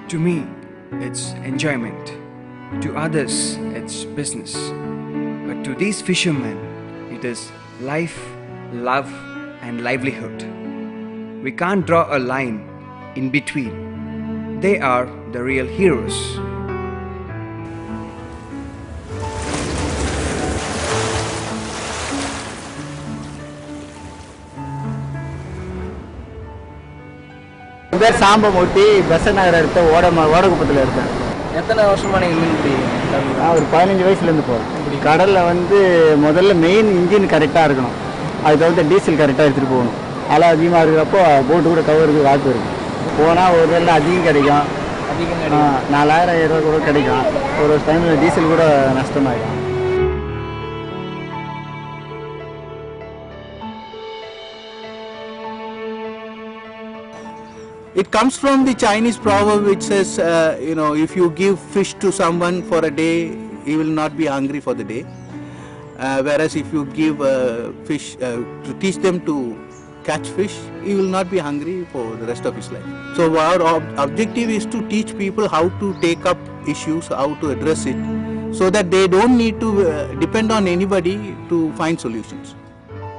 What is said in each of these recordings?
To me, it's enjoyment. To others, it's business. But to these fishermen, it is life, love, and livelihood. We can't draw a line in between. They are the real heroes. பேர் சாம்பமூர்த்தி பெசன்ட் நகர் எடுத்த ஓடகுப்பத்தில் இருக்கேன். எத்தனை வருஷமாக நீங்கள் மீன் பிடிக்கிறீங்க? ஒரு 15 வயசுலேருந்து போகிறேன். கடலில் முதல்ல மெயின் இன்ஜின் கரெக்டாக இருக்கணும். அதுக்கு வந்து டீசல் கரெக்டாக எடுத்துகிட்டு போகணும். அலை அதிகமாக இருக்கிறப்போ போட்டு கூட கவருக்கு வாய்ப்பு இருக்குது. போனால் ஒரு வேலை அதிகம் கிடைக்கும். 4000 ரூபா கூட கிடைக்கும். ஒரு டைமில் டீசல் கூட நஷ்டமாயிடும். It comes from the Chinese proverb which says, if you give fish to someone for a day, he will not be hungry for the day. Whereas if you give fish, to teach them to catch fish, he will not be hungry for the rest of his life. So our objective is to teach people how to take up issues, how to address it, so that they don't need to depend on anybody to find solutions.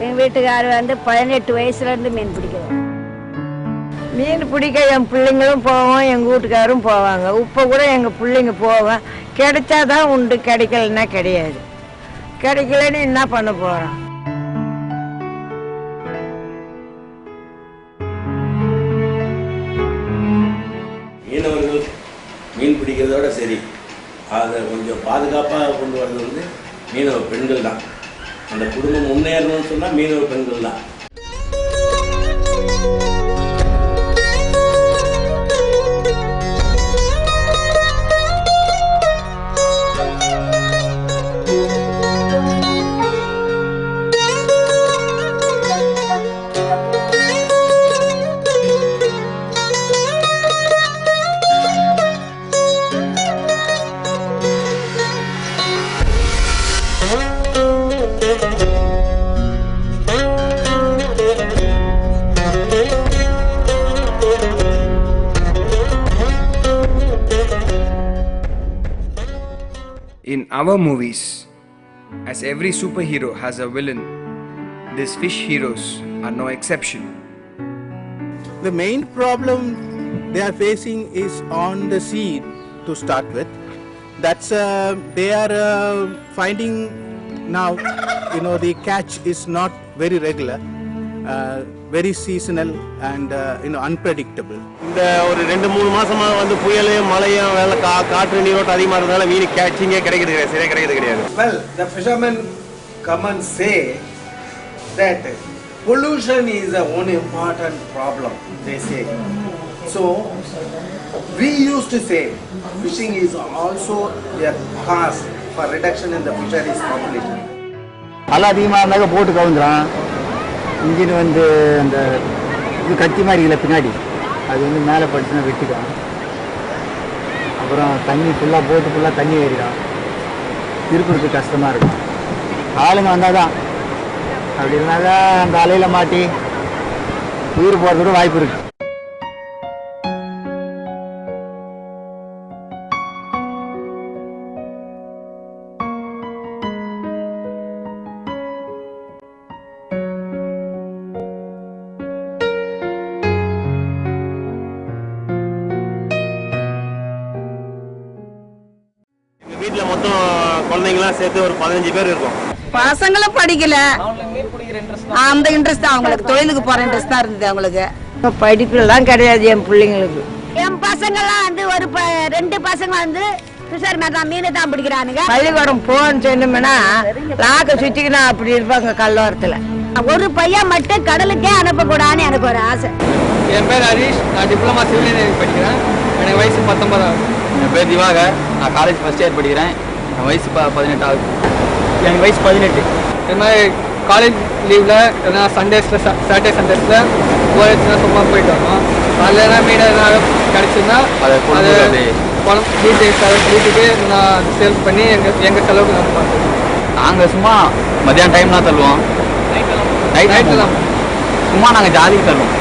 எங்கள் வீட்டுக்காரர் 18 வயசுலேருந்து மீன் பிடிக்கிறோம். மீன் பிடிக்க என் பிள்ளைங்களும் போவோம், எங்கள் வீட்டுக்காரும் போவாங்க. இப்போ கூட எங்கள் பிள்ளைங்க போவேன். கிடைச்சாதான் உண்டு, கிடைக்கலன்னா கிடையாது. கிடைக்கலன்னு என்ன பண்ண போகிறோம்? மீனவர்கள் மீன் பிடிக்கிறதோட சரி, அதை கொஞ்சம் பாதுகாப்பாக கொண்டு வர்றது மீனவ பெண்கள் தான். அந்த குடும்பம் முன்னேறணும்னு சொன்னால் மீனவ பெண்கள் தான். In our movies, as every superhero has a villain, these fish heroes are no exception. The main problem they are facing is on the sea to start with. That's they are finding now, the catch is not very regular, very seasonal and unpredictable. இந்த ஒரு 2-3 மாசமா புயலையும் மழையும் காற்று நீரோட்டம் அதிகமாக இருந்ததால மீன் கேட்சிங்கே சரியா கிடைக்கிறது கிடையாது. Well, the fishermen come and say that pollution is the one important problem, they say. So we used to say fishing is also a cause for reduction in the fisheries population. அலை அதிகமாக இருந்தாக்க போட்டு கவுந்துடும். Engine அந்த இது கத்தி மாதிரி இல்லை பின்னாடி, அது மேலே படுத்துனா வெட்டிடும். அப்புறம் தண்ணி போட்டு ஃபுல்லாக தண்ணி ஏறிடும். திருப்புறதுக்கு கஷ்டமாக இருக்கும். ஆளுங்க வந்தால் தான், அப்படி இருந்தாக்கா அந்த அலையில் மாட்டி உயிர் போகிறதுக்கு வாய்ப்பு இருக்குது. வீட்டில் மொத்தம் குழந்தைங்களாம் சேர்த்து ஒரு 15 பேர் இருக்கும். பசங்களும் படிக்கல. மீன் பிடிக்கிற இன்ட்ரெஸ்ட் அந்த இன்ட்ரெஸ்ட் தான் அவங்களுக்கு, தொழிலுக்கு போற இன்ட்ரெஸ்ட் தான் இருந்தது அவங்களுக்கு. இப்போ படிப்புலாம் கிடையாது என் பிள்ளைங்களுக்கு. என் பசங்கெல்லாம் வந்து ஒரு 2 பசங்க வந்து ஃபிஷர்மேன் தான், மீன் தான் பிடிக்கிறானுங்க. பள்ளிக்கூடம் போன்னு சொன்னோம்னா லாக்க சுத்திக்கினா அப்படி இருப்பாங்க கல்லோரத்தில். ஒரு பையன் மட்டும் கடலுக்கே அனுப்பக்கூடாதுன்னு எனக்கு ஒரு ஆசை. என் பேர் ஹரீஷ், நான் டிப்ளமா சிவில் இன்ஜினியரிங் படிக்கிறேன். எனக்கு வயசு 19 ஆகுது. என் பேர் திவாகர், நான் காலேஜ் ஃபர்ஸ்ட் இயர் படிக்கிறேன். என் வயசு 18 ஆகுது. எனக்கு வயசு 18. இது மாதிரி காலேஜ் லீவில் எதனா சண்டேஸில் சாட்டர்டே சண்டேஸில் போயிடுச்சுன்னா சும்மா போயிட்டு வரோம். அதில் எதனா மீன் எதனா கிடச்சுன்னா அதை பணம் வீட்டுக்கு நான் சேல்ஸ் பண்ணி எங்கள் செலவுக்கு நாங்கள் பார்த்துருவோம். நாங்கள் சும்மா மத்தியான டைம் தான் தள்ளுவோம். நைட்டு தான் சும்மா நாங்கள் ஜாலிக்கு தள்ளுவோம்.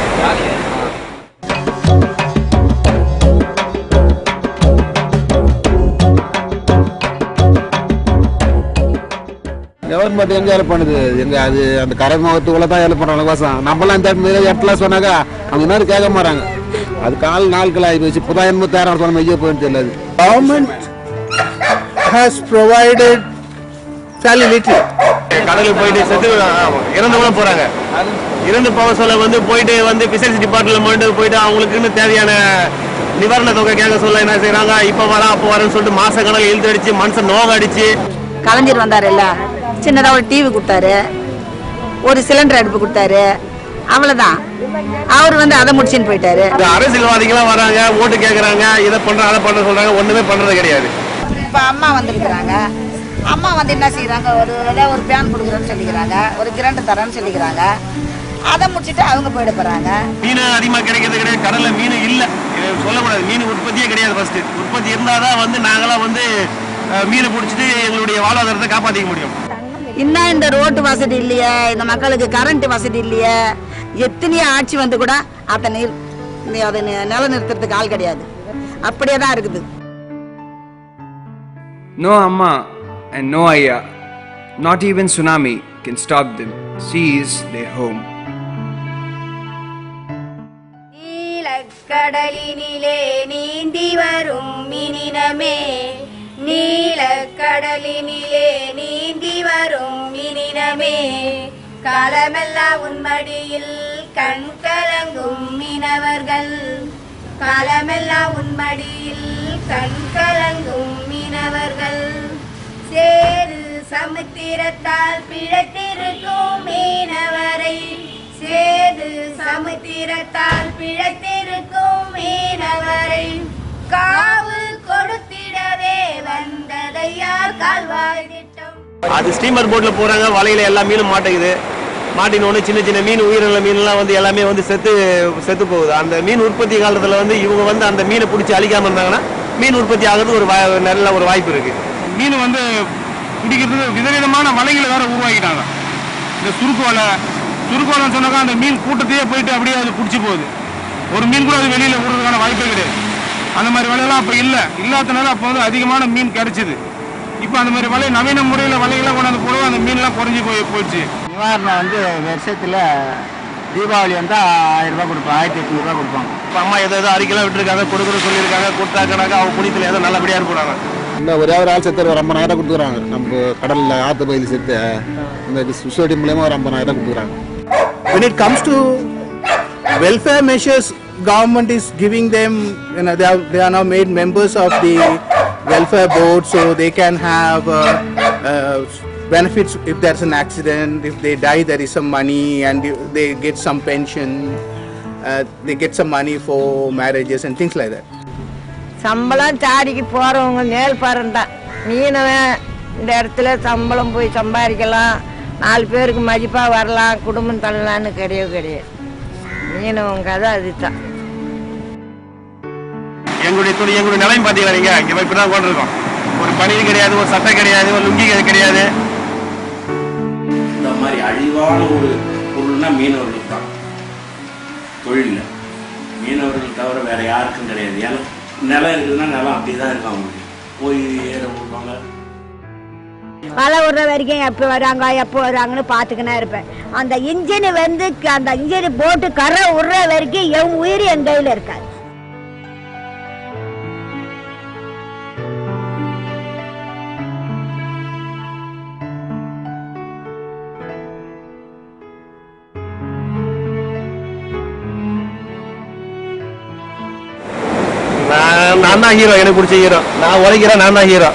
கவர்மெண்ட் எங்க ஹெல்ப் பண்ணுது? எங்க அது அந்த கரை முகத்துக்குள்ள தான் ஹெல்ப் பண்றாங்க கோசம். நம்மளாம் இந்த இடத்துல சொன்னாக்கா அவங்க நேரம் கேட்க மாட்டாங்க. அது நாட்கள் ஆகி போச்சு. புதா 80,000 சொன்ன மைய போயின்னு தெரியல. Government has provided fairly little. கடலுக்கு போயிட்டு செத்து இறந்து கூட போறாங்க. இறந்து போக சொல்ல வந்து போயிட்டு வந்து பிசினஸ் டிபார்ட்மெண்ட் போயிட்டு அவங்களுக்குன்னு தேவையான நிவாரண தொகை கேட்க சொல்ல என்ன செய்யறாங்க, இப்ப வரேன் அப்போ வரேன்னு சொல்லிட்டு மாச கணக்கு இழுத்து அடிச்சு மனுஷன் நோக அடிச்சு. கலைஞர் வந்தாரு இல்ல, சின்னதா ஒரு டிவி கொடுத்தாரு, ஒரு சிலிண்டர் அடுப்பு கொடுத்தாரு, அவ்வளவுதான். அவர் வந்து அதை முடிச்சுன்னு போயிட்டாரு. அரசியல்வாதிகளாம் வராங்க, ஓட்டு கேட்கறாங்க, இதை பண்ற அதை பண்ற சொல்றாங்க, ஒண்ணுமே பண்றது கிடையாது. இப்ப அம்மா வந்திருக்கிறாங்க, அம்மா வந்து என்ன செய்யறாங்க, ஒரு பேன் கொடுக்குறேன்னு சொல்லிக்கிறாங்க, ஒரு கிரண்ட் தரேன்னு சொல்லிக்கிறாங்க, அதை முடிச்சுட்டு அவங்க போயிட போறாங்க. மீன் அதிகமா கிடைக்கிறது கிடையாது, கடல்ல மீன் இல்ல சொல்லக்கூடாது. மீன் உற்பத்தியே கிடையாது. ஃபர்ஸ்ட் உற்பத்தி இருந்தாதான் வந்து நாங்களாம் வந்து மீனை பிடிச்சிட்டு எங்களுடைய வாழ்வாதாரத்தை காப்பாற்றிக்க முடியும். இன்னும் இந்த ரோட்டு வசதி இல்லையே, இந்த மக்களுக்கு கரண்ட் வசதி இல்லையே, எத்தனையோ ஆட்சி வந்து கூட அதை நிலநிறுத்துறதுக்கு ஆள் கிடையாது. அப்படியே தான் இருக்குது. No Amma and no Ayya, not even tsunami can stop them. Sea is their home. நீலக்கடலினிலே நீந்தி வரும் மீனினமே, நீலக்கடலினிலே நீந்தி வரும் மீனினமே, காலமெல்லாம் உன்மடியில் கண் கலங்கும் மீனவர்கள், காலமெல்லாம் உன்மடியில் கண் கலங்கும் மீனவர்கள், சேது சமுத்திரத்தால் பிழைத்திருக்கும் மீனவரை, சேது சமுத்திரத்தால் பிழைத்திருக்கும் மீனவரை, காவு கொடுத்திடவே வந்ததையா கால்வாய் திட்டம். அது ஸ்டீமர் போட்ல போறாங்க, வலையில எல்லா மீனும் மாட்டேங்குது. மாட்டினோன்னு சின்ன சின்ன மீன், உயிரிழந்த மீன்லாம் வந்து எல்லாமே வந்து செத்து போகுது. அந்த மீன் உற்பத்தி காலத்துல வந்து இவங்க வந்து அந்த மீனை பிடிச்சி அழிக்காம இருந்தாங்கன்னா மீன் உற்பத்தி ஆகிறது ஒரு நல்ல ஒரு வாய்ப்பு இருக்கு. மீன் வந்து பிடிக்கிறதுக்கு விதவிதமான வலைகளை வேற உருவாக்கிட்டாங்க. இந்த சுருக்கோலைன்னு சொன்னாக்கா அந்த மீன் கூட்டத்தையே போயிட்டு அப்படியே அது பிடிச்சி போகுது. ஒரு மீன் கூட அது வெளியில விடுறதுக்கான வாய்ப்பே கிடையாது. அந்த மாதிரி வலையெல்லாம் அப்போ இல்லாதனால அப்போ வந்து அதிகமான மீன் கிடைச்சிது. இப்போ அந்த மாதிரி வலை நவீன முறையில் வலையெல்லாம் கொண்டாந்து போடுவோம், அந்த மீன்லாம் குறைஞ்சி போயிடுச்சு. நிவாரணம் வந்து வருஷத்தில் தீபாவளி வந்தால் 1000 ரூபா கொடுப்பாங்க, 1800 ரூபா கொடுப்பாங்க. இப்போ அம்மா ஏதோ அறிக்கைலாம் விட்டுருக்காங்க, கொடுக்குற சொல்லியிருக்காங்க, கொடுத்தாக்கனாக்கா அவங்க குடித்தில் ஏதோ நல்லபடியாக இருப்பாங்க. இன்னும் ஒரே ஒரு ஆள் செத்து ஒரு 50,000 கொடுத்துக்கிறாங்க. நம்ம கடலில் ஆற்று பயிர் செத்து இந்த சொசைட்டி மூலயமா ஒரு 50,000 கொடுத்துக்கிறாங்க. When it comes to welfare measures, government is giving them, they are now made members of the welfare board, so they can have benefits if there's an accident, if they die there is some money, and they get some pension, they get some money for marriages and things like that. சம்பளம் சாடிக்கு போறவங்க நேல் பாருந்தான். மீனவன் இந்த இடத்துல சம்பளம் போய் சம்பாதிக்கலாம், 4 பேருக்கு மதிப்பாக வரலாம், குடும்பம் தள்ளலான்னு கிடையாது. மீனவங்க கதை அதுதான். எங்களுடைய நிலைமை பார்த்தீங்களா, நீங்க இங்கே இப்படி தான் கொண்டிருக்கோம். ஒரு பணியும் கிடையாது, ஒரு சட்டை கிடையாது, ஒரு லுங்கி கிடையாது. இந்த மாதிரி அழிவான ஒரு பொருள்னா மீனவர்கள் தான். தொழிலில் மீனவர்கள் தவிர வேற யாருக்கும் கிடையாது. ஏன்னா நிலம் இருக்குதுன்னா நிலம் அப்படிதான் இருக்கும். அவங்களுக்கு போய் ஏற விடுவாங்க. மழை விடுற வரைக்கும் எப்போ வராங்கன்னு பார்த்துக்கினா இருப்பேன். அந்த இன்ஜின் வந்து அந்த இன்ஜின் போட்டு கரை விடுற வரைக்கும் என் உயிர் என் கையில் இருக்காது. நான் தான் ஹீரோ, எனக்கு பிடிச்ச ஹீரோ. நான் உழைக்கிறேன், நான் தான் ஹீரோ.